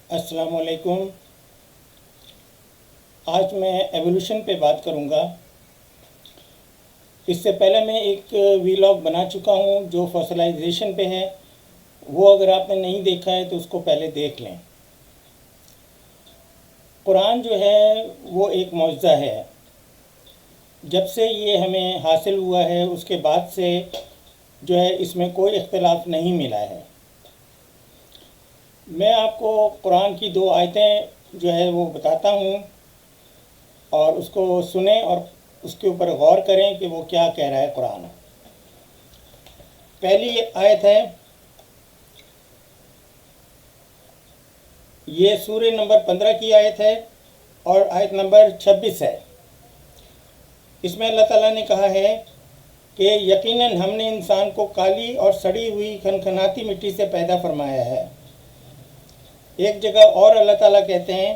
अस्सलाम वालेकुम। आज मैं एवोल्यूशन पे बात करूँगा। इससे पहले मैं एक वीलॉग बना चुका हूँ जो फॉसिलाइजेशन पे है। वो अगर आपने नहीं देखा है तो उसको पहले देख लें। कुरान जो है वो एक मौजज़ा है। जब से ये हमें हासिल हुआ है उसके बाद से जो है इसमें कोई इख्तिलाफ नहीं मिला है। मैं आपको कुरान की दो आयतें जो है वो बताता हूँ और उसको सुने और उसके ऊपर गौर करें कि वो क्या कह रहा है कुरान। पहली आयत है, ये सूरह नंबर 15 की आयत है और आयत नंबर 26 है। इसमें अल्लाह ताला ने कहा है कि यकीनन हमने इंसान को काली और सड़ी हुई खनखनाती मिट्टी से पैदा फरमाया है। एक जगह और अल्लाह ताला कहते हैं,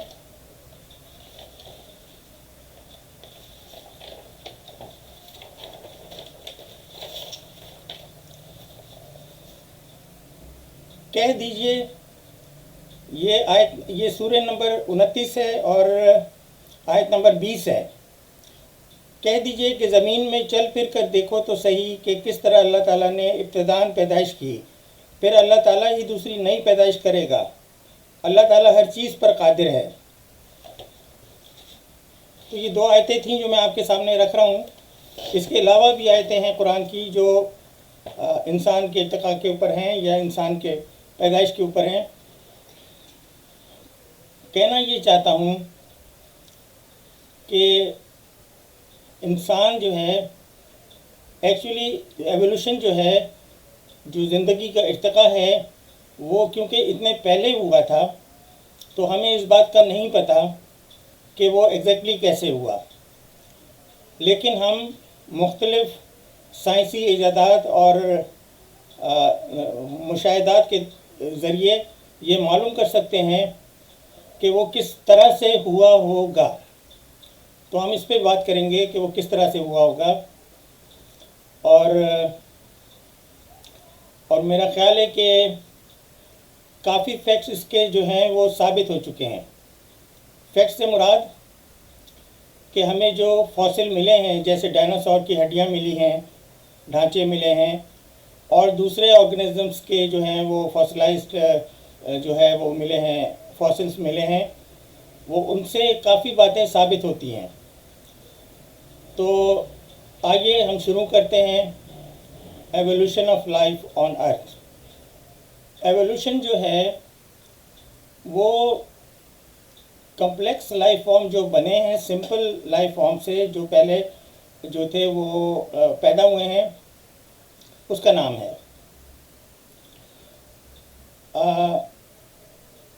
कह दीजिए, ये सूरह नंबर 29 है और आयत नंबर 20 है। कह दीजिए कि ज़मीन में चल फिर कर देखो तो सही कि किस तरह अल्लाह ताला ने इब्तिदान पैदाइश की, फिर अल्लाह ताला ही दूसरी नई पैदाइश करेगा। अल्लाह ताला हर चीज़ पर कादिर है। तो ये दो आयतें थीं जो मैं आपके सामने रख रहा हूँ। इसके अलावा भी आयतें हैं कुरान की जो इंसान के इर्तिका के ऊपर हैं या इंसान के पैदाइश के ऊपर हैं। कहना ये चाहता हूँ कि इंसान जो है एक्चुअली एवोल्यूशन जो है, जो ज़िंदगी का इर्तिका है, वो क्योंकि इतने पहले हुआ था तो हमें इस बात का नहीं पता कि वो एग्जैक्टली कैसे हुआ। लेकिन हम मुख्तलिफ़ साइंसी इजादात और मुशाहिदात के ज़रिए ये मालूम कर सकते हैं कि वो किस तरह से हुआ होगा। तो हम इस पे बात करेंगे कि वो किस तरह से हुआ होगा। और मेरा ख़्याल है कि काफ़ी फैक्ट्स इसके जो हैं वो साबित हो चुके हैं। फैक्ट्स से मुराद कि हमें जो फॉसिल मिले हैं, जैसे डायनासोर की हड्डियां मिली हैं, ढांचे मिले हैं, और दूसरे ऑर्गेनिजम्स के जो हैं वो फॉसिलाइज्ड जो है वो मिले हैं, फॉसिल्स मिले हैं, वो उनसे काफ़ी बातें साबित होती हैं। तो आइए हम शुरू करते हैं evolution of life on earth. Evolution जो है वो कम्प्लेक्स लाइफ फॉर्म जो बने हैं सिंपल लाइफ फॉर्म से, जो पहले जो थे वो पैदा हुए हैं, उसका नाम है।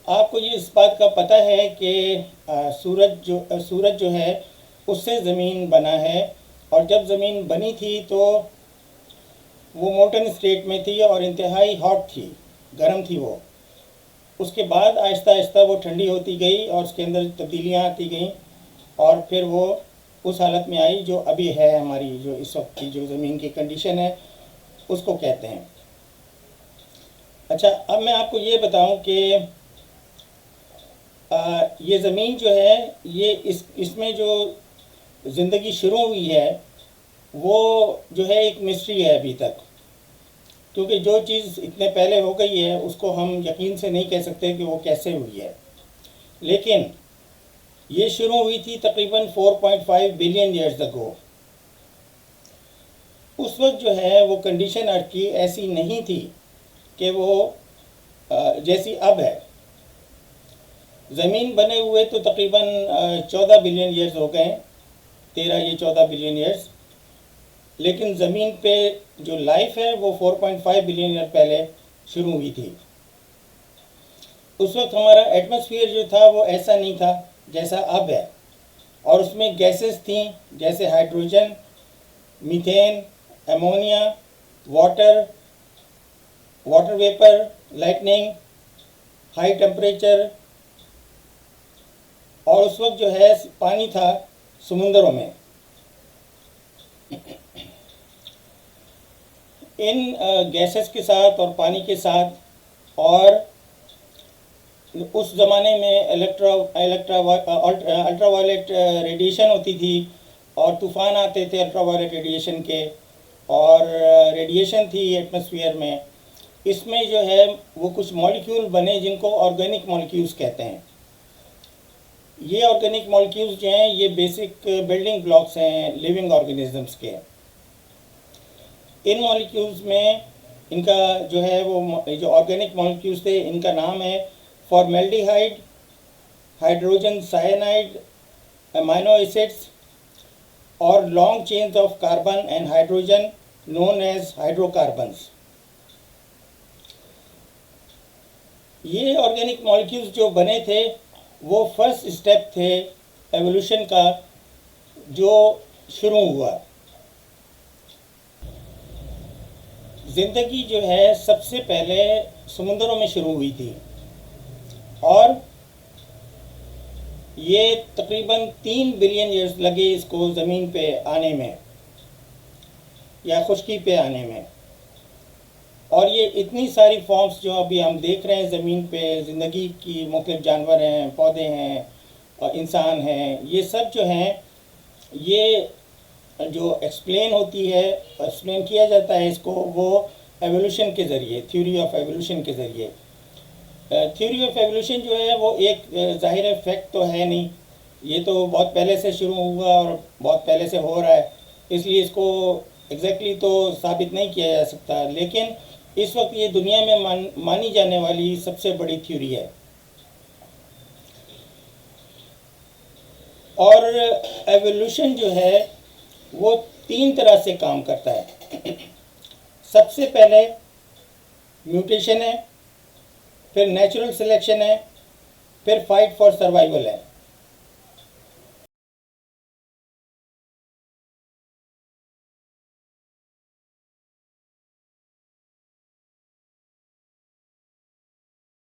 आपको ये इस बात का पता है कि सूरज जो है उससे ज़मीन बना है, और जब ज़मीन बनी थी तो वो मोल्टन स्टेट में थी और इंतहाई हॉट थी, गर्म थी वो। उसके बाद आहिस्ता आहिस्ता वो ठंडी होती गई और उसके अंदर तब्दीलियाँ आती गईं और फिर वो उस हालत में आई जो अभी है। हमारी जो इस वक्त की जो ज़मीन की कंडीशन है उसको कहते हैं। अच्छा, अब मैं आपको ये बताऊं कि ये ज़मीन जो है ये इसमें जो ज़िंदगी शुरू हुई है वो जो है एक मिस्ट्री है अभी तक, क्योंकि जो चीज़ इतने पहले हो गई है उसको हम यकीन से नहीं कह सकते कि वो कैसे हुई है। लेकिन ये शुरू हुई थी तकरीबन 4.5 बिलियन ईयर्स अगो। उस वक्त जो है वो कंडीशन अर्थ की ऐसी नहीं थी कि वो जैसी अब है। ज़मीन बने हुए तो तकरीबन 14 बिलियन ईयर्स हो गए, 13 या 14 बिलियन ईयर्स। लेकिन ज़मीन पे जो लाइफ है वो 4.5 बिलियन ईयर पहले शुरू हुई थी। उस वक्त हमारा एटमॉस्फेयर जो था वो ऐसा नहीं था जैसा अब है, और उसमें गैसेस थीं जैसे hydrogen, methane, ammonia, water vapour, lightning, high temperature, और उस वक्त जो है पानी था समुंदरों में। इन गैसेस के साथ और पानी के साथ, और उस ज़माने में अल्ट्रावायलेट रेडिएशन होती थी और तूफ़ान आते थे अल्ट्रावायलेट रेडिएशन के, और रेडिएशन थी एटमॉस्फेयर में। इसमें जो है वो कुछ मॉलिक्यूल बने जिनको ऑर्गेनिक मॉलिक्यूल्स कहते हैं। ये ऑर्गेनिक मॉलिक्यूल्स जो हैं ये बेसिक बिल्डिंग ब्लॉक्स हैं लिविंग ऑर्गेनिजम्स के। इन मॉलिक्यूल्स में इनका जो है वो जो ऑर्गेनिक मॉलिक्यूल्स थे इनका नाम है formaldehyde, hydrogen cyanide, amino acids और long chains of carbon and hydrogen known as hydrocarbons. ये ऑर्गेनिक मॉलिक्यूल्स जो बने थे वो फर्स्ट स्टेप थे एवोल्यूशन का जो शुरू हुआ। ज़िंदगी जो है सबसे पहले समुद्रों में शुरू हुई थी और ये तकरीबन 3 बिलियन ईयर्स लगे इसको ज़मीन पे आने में या खुश्की पे आने में। और ये इतनी सारी फॉर्म्स जो अभी हम देख रहे हैं ज़मीन पे, ज़िंदगी की मुख्तलिफ जानवर हैं, पौधे हैं और इंसान हैं, ये सब जो हैं ये जो एक्सप्लेन होती है, एक्सप्लेन किया जाता है इसको वो एवोल्यूशन के ज़रिए, थ्योरी ऑफ एवोल्यूशन के ज़रिए। थ्योरी ऑफ एवोल्यूशन जो है वो एक ज़ाहिर फैक्ट तो है नहीं, ये तो बहुत पहले से शुरू हुआ और बहुत पहले से हो रहा है, इसलिए इसको एग्जैक्टली तो साबित नहीं किया जा सकता। लेकिन इस वक्त ये दुनिया में मानी जाने वाली सबसे बड़ी थ्योरी है। और एवोल्यूशन जो है वो 3 तरह से काम करता है। सबसे पहले म्यूटेशन है, फिर नेचुरल सिलेक्शन है, फिर फाइट फॉर सर्वाइवल है।